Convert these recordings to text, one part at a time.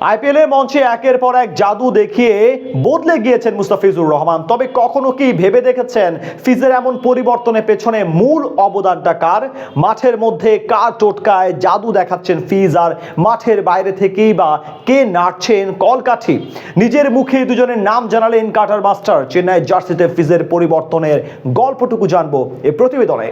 আইপিএলের মঞ্চে একের পর এক জাদু দেখিয়ে বদলে গিয়েছেন মুস্তাফিজুর রহমান। তবে কখনো কি ভেবে দেখেছেন ফিজের এমন পরিবর্তনের পেছনে মূল অবদানটা কার? মাঠের মধ্যে কার টোটকায় জাদু দেখাচ্ছেন ফিজ, আর মাঠের বাইরে থেকেই বা কে নাড়ছেন কলকাঠি? নিজের মুখে দুজনের নাম জানালেন কাটার মাস্টার। চেন্নাই জার্সিতে ফিজের পরিবর্তনের গল্পটুকু জানবো এই প্রতিবেদনে।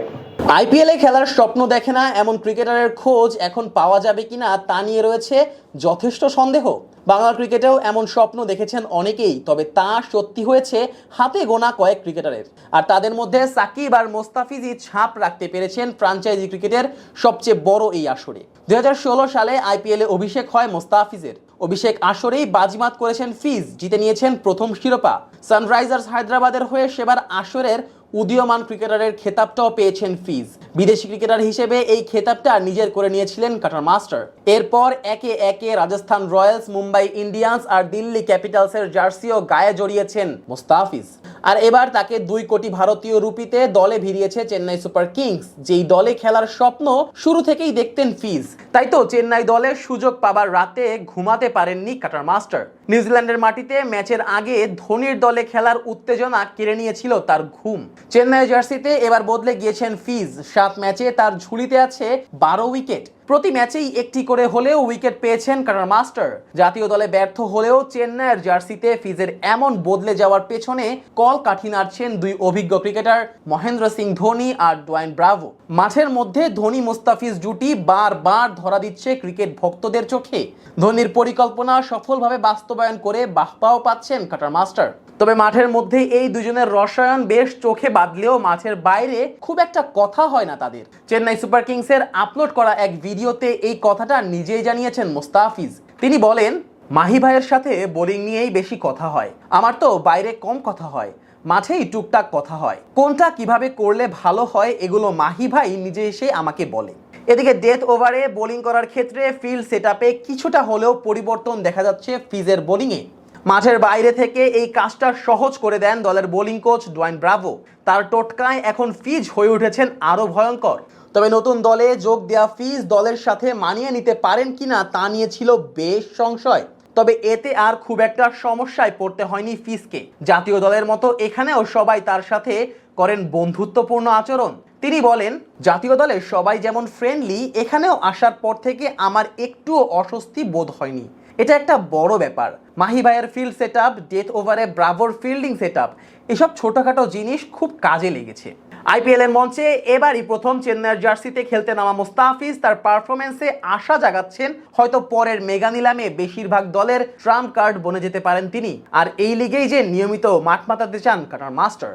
আইপিএলে খেলার স্বপ্ন দেখে না এমন ক্রিকেটারের খোঁজ এখন পাওয়া যাবে কিনা তা নিয়ে রয়েছে যথেষ্ট সন্দেহ। বাংলার ক্রিকেটেও এমন স্বপ্ন দেখেছেন অনেকেই, তবে তা সত্যি হয়েছে হাতে গোনা কয়েক ক্রিকেটারের। আর তাদের মধ্যে সাকিব আর মোস্তাফিজই ছাপ রাখতে পেরেছেন ফ্র্যাঞ্চাইজি ক্রিকেটের সবচেয়ে বড় এই আসরে। 2016 সালে আইপিএলে অভিষেক হয় মোস্তাফিজের। অভিষেক আসরেই বাজিমাত করেছেন ফিজ, জিতে নিয়েছেন প্রথম শিরোপা। সানরাইজার্স হায়দ্রাবাদের হয়ে সেবার আসরের উদীয়মান ক্রিকেটারের খেতাবটাও পেয়েছেন ফিজ। বিদেশি ক্রিকেটার হিসেবে এই খেতাবটা নিজের করে নিয়েছিলেন কাটার মাস্টার। এরপর একে একে রাজস্থান রয়্যালস, মুম্বাই ইন্ডিয়ান্স আর দিল্লি ক্যাপিটালসের জার্সিও গায়ে জড়িয়েছেন মোস্তাফিজ। আর এবার তাকে 2 কোটি ভারতীয় রুপিতে দলে ভিড়িয়েছে চেন্নাই সুপার কিংস, যেই দলে খেলার স্বপ্ন শুরু থেকেই দেখতেন ফিজ। তাই তো চেন্নাই দলের সুযোগ পাবার রাতে ঘুমাতে পারেননি কাটার মাস্টার। নিউজিল্যান্ডের মাটিতে ম্যাচের আগে ধোনির দলে খেলার উত্তেজনা কেড়ে নিয়েছিল তার ঘুম। চেন্নাই জার্সিতে এবার বদলে গিয়েছেন ফিজ। 7 ম্যাচে তার ঝুলিতে আছে 12 উইকেট। প্রতি ম্যাচেই একটি করে হলেও উইকেট পেয়েছেন কাটার মাস্টার। জাতীয় দলে ব্যর্থ হলেও চেন্নাইয়ের জার্সিতে ফিজের এমন বদলে যাওয়ার পেছনে কলকাঠি নাড়ছেন 2 অভিজ্ঞ ক্রিকেটার, মহেন্দ্র সিং ধোনি আর ডোয়াইন ব্রাভো। মাঠের মধ্যে ধোনি মুস্তাফিজ জুটি বারবার ধরা দিচ্ছে ক্রিকেট ভক্তদের চোখে। ধোনির পরিকল্পনা সফলভাবে বাস্তবায়ন করে বাহবাও পাচ্ছেন কাটার মাস্টার। তবে মাঠের মধ্যে এই দুজনের রসায়ন বেশ চোখে বাঁধলেও মাঠের বাইরে খুব একটা কথা হয় না তাদের। চেন্নাই সুপার কিংসের আপলোড করা এক ভিডিওতে এই কথাটা নিজেই জানিয়েছেন মোস্তাফিজ। তিনি বলেন, মাহি ভাইয়ের সাথে বোলিং নিয়েই বেশি কথা হয়, আমার তো বাইরে কম কথা হয়, মাঠেই টুকটাক কথা হয়, কোনটা কিভাবে করলে ভালো হয় এগুলো মাহি ভাই নিজে এসে আমাকে বলে। এদিকে ডেথ ওভারে বোলিং করার ক্ষেত্রে ফিল্ড সেটআপে কিছুটা হলেও পরিবর্তন দেখা যাচ্ছে ফিজের বোলিংয়ে। মাঠের বাইরে থেকে এই কাজটা সহজ করে দেন দলের বোলিং কোচ ডোয়াইন ব্রাভো। তার টোটকায় এখন ফিজ হয়ে উঠেছেন আরো ভয়ঙ্কর। তবে নতুন দলে যোগ দেওয়া ফিজ দলের সাথে মানিয়ে নিতে পারেন কিনা তা নিয়ে ছিল বেশ সংশয়। তবে এতে আর খুব একটা সমস্যায় পড়তে হয়নি ফিজকে। জাতীয় দলের মতো এখানেও সবাই তার সাথে করেন বন্ধুত্বপূর্ণ আচরণ। তিনি বলেন, জাতীয় দলে সবাই যেমন ফ্রেন্ডলি, এখানেও আসার পর থেকে আমার একটুও অস্বস্তি বোধ হয়নি। এটা একটা বড় ব্যাপার। মাহি ভাইয়ের ফিল্ড সেটআপ, ডেথ ওভারে ব্রাভোর ফিল্ডিং সেটআপ, এসব ছোটখাটো জিনিস খুব কাজে লেগেছে। আইপিএল এর মঞ্চে এবারই প্রথম চেন্নাইয়ের জার্সিতে খেলতে নামা মোস্তাফিজ তার পারফরমেন্সে আশা জাগাচ্ছেন হয়তো পরের মেগা নিলামে বেশিরভাগ দলের ট্রাম্প কার্ড বনে যেতে পারেন তিনি। আর এই লিগেই যে নিয়মিত মাঠ মাতাতে চান কাটার মাস্টার।